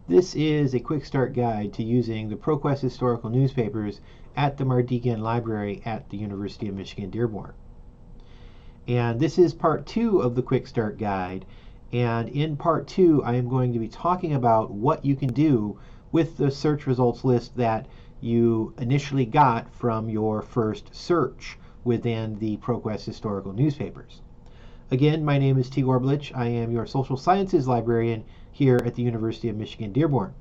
This is a quick start guide to using the ProQuest historical newspapers at the Mardigan Library at the University of Michigan Dearborn. And this is part 2 of the quick start guide. And in part 2, I am going to be talking about what you can do with the search results list that you initially got from your first search within the ProQuest historical newspapers. Again, my name is T. Gorblich. I am your social sciences librarian here at the University of Michigan Dearborn.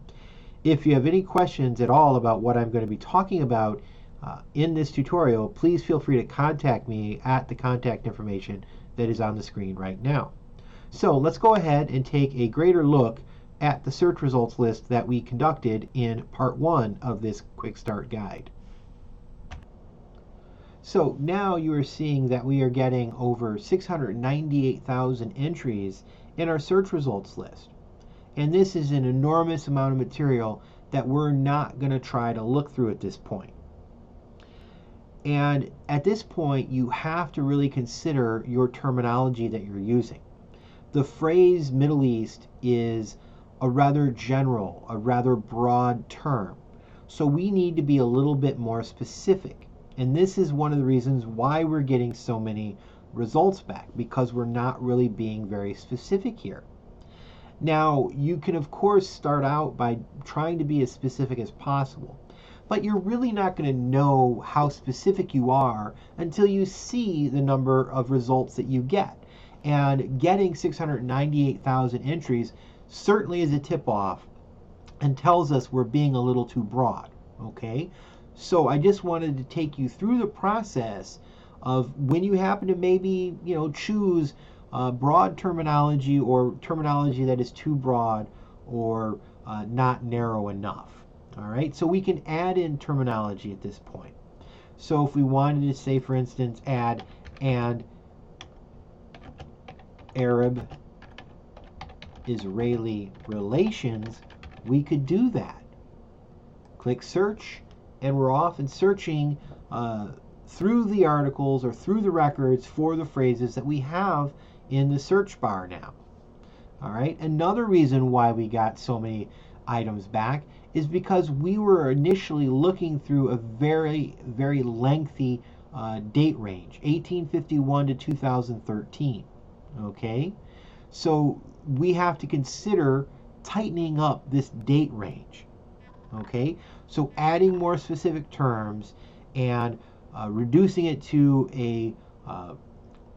If you have any questions at all about what I'm going to be talking about in this tutorial, please feel free to contact me at the contact information that is on the screen right now. So let's go ahead and take a greater look at the search results list that we conducted in part 1 of this quick start guide. So now you are seeing that we are getting over 698,000 entries in our search results list. And this is an enormous amount of material that we're not going to try to look through at this point. And at this point, you have to really consider your terminology that you're using. The phrase Middle East is a rather general, a rather broad term. So we need to be a little bit more specific. And this is one of the reasons why we're getting so many results back, because we're not really being very specific here. Now, you can of course start out by trying to be as specific as possible, but you're really not going to know how specific you are until you see the number of results that you get. And getting 698,000 entries certainly is a tip-off and tells us we're being a little too broad, okay? So I just wanted to take you through the process of when you happen to maybe, choose broad terminology or terminology that is too broad or not narrow enough. All right, so we can add in terminology at this point. So if we wanted to say, for instance, add and Arab-Israeli relations, we could do that. Click search, and we're off and searching through the articles or through the records for the phrases that we have in the search bar now. All right, another reason why we got so many items back is because we were initially looking through a very, very lengthy date range, 1851 to 2013. Okay, so we have to consider tightening up this date range. Okay, so adding more specific terms and reducing it to a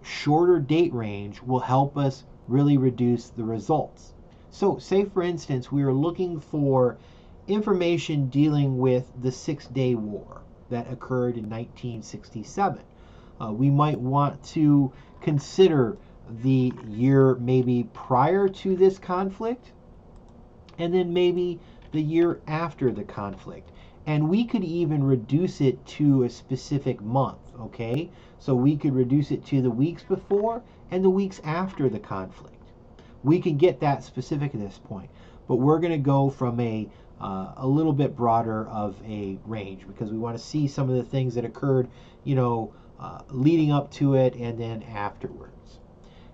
shorter date range will help us really reduce the results. So say for instance we are looking for information dealing with the 6-Day War that occurred in 1967. We might want to consider the year maybe prior to this conflict and then maybe the year after the conflict. And we could even reduce it to a specific month, okay? So we could reduce it to the weeks before and the weeks after the conflict. We can get that specific at this point, but we're going to go from a little bit broader of a range because we want to see some of the things that occurred, leading up to it and then afterwards.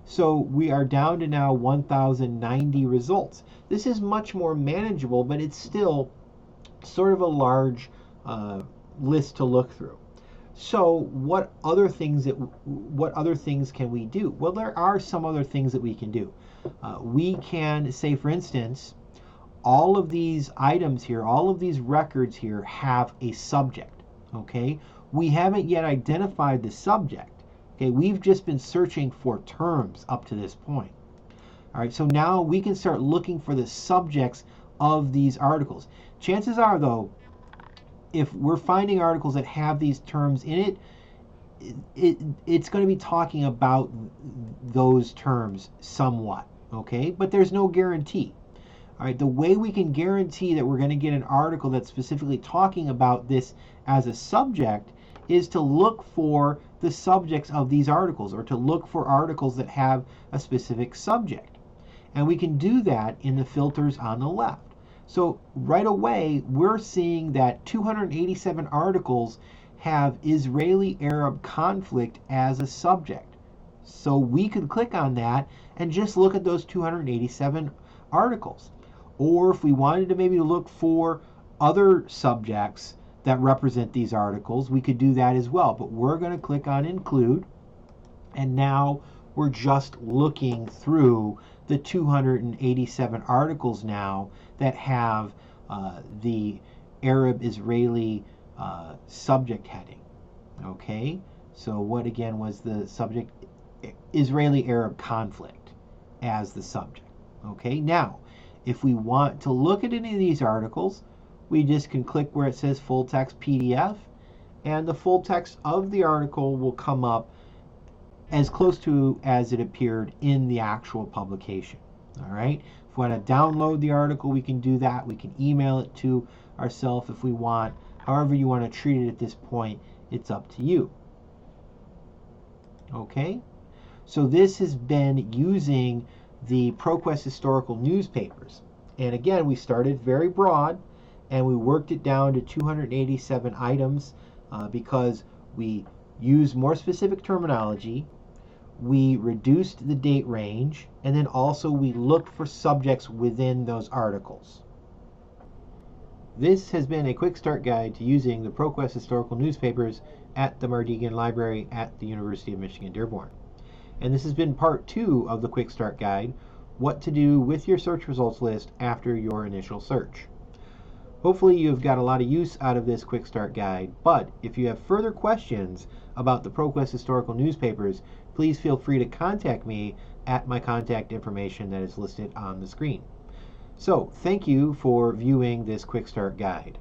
So we are down to now 1,090 results. This is much more manageable, but it's still sort of a large list to look through. So what other things can we do? Well, there are some other things that we can do. We can say, for instance, all of these items here, all of these records here have a subject. Okay, we haven't yet identified the subject. Okay, we've just been searching for terms up to this point. All right, so now we can start looking for the subjects of these articles. Chances are, though, if we're finding articles that have these terms in it, it's going to be talking about those terms somewhat, okay? But there's no guarantee. All right, the way we can guarantee that we're going to get an article that's specifically talking about this as a subject is to look for the subjects of these articles or to look for articles that have a specific subject. And we can do that in the filters on the left. So right away, we're seeing that 287 articles have Israeli-Arab conflict as a subject. So we could click on that and just look at those 287 articles. Or if we wanted to maybe look for other subjects that represent these articles, we could do that as well. But we're going to click on include, and now we're just looking through the 287 articles now that have the Arab-Israeli subject heading. Okay, so what again was the subject? Israeli-Arab conflict as the subject. Okay, now if we want to look at any of these articles, we just can click where it says full text PDF, and the full text of the article will come up as close to as it appeared in the actual publication. All right, if we want to download the article, we can do that. We can email it to ourselves if we want. However you want to treat it at this point, it's up to you. Okay, so this has been using the ProQuest historical newspapers. And again, we started very broad and we worked it down to 287 items because we used more specific terminology, we reduced the date range, and then also we looked for subjects within those articles. This has been a quick start guide to using the ProQuest historical newspapers at the Mardigan Library at the University of Michigan Dearborn. And this has been part 2 of the quick start guide, what to do with your search results list after your initial search. Hopefully you've got a lot of use out of this quick start guide, but if you have further questions about the ProQuest historical newspapers, please feel free to contact me at my contact information that is listed on the screen. So, thank you for viewing this quick start guide.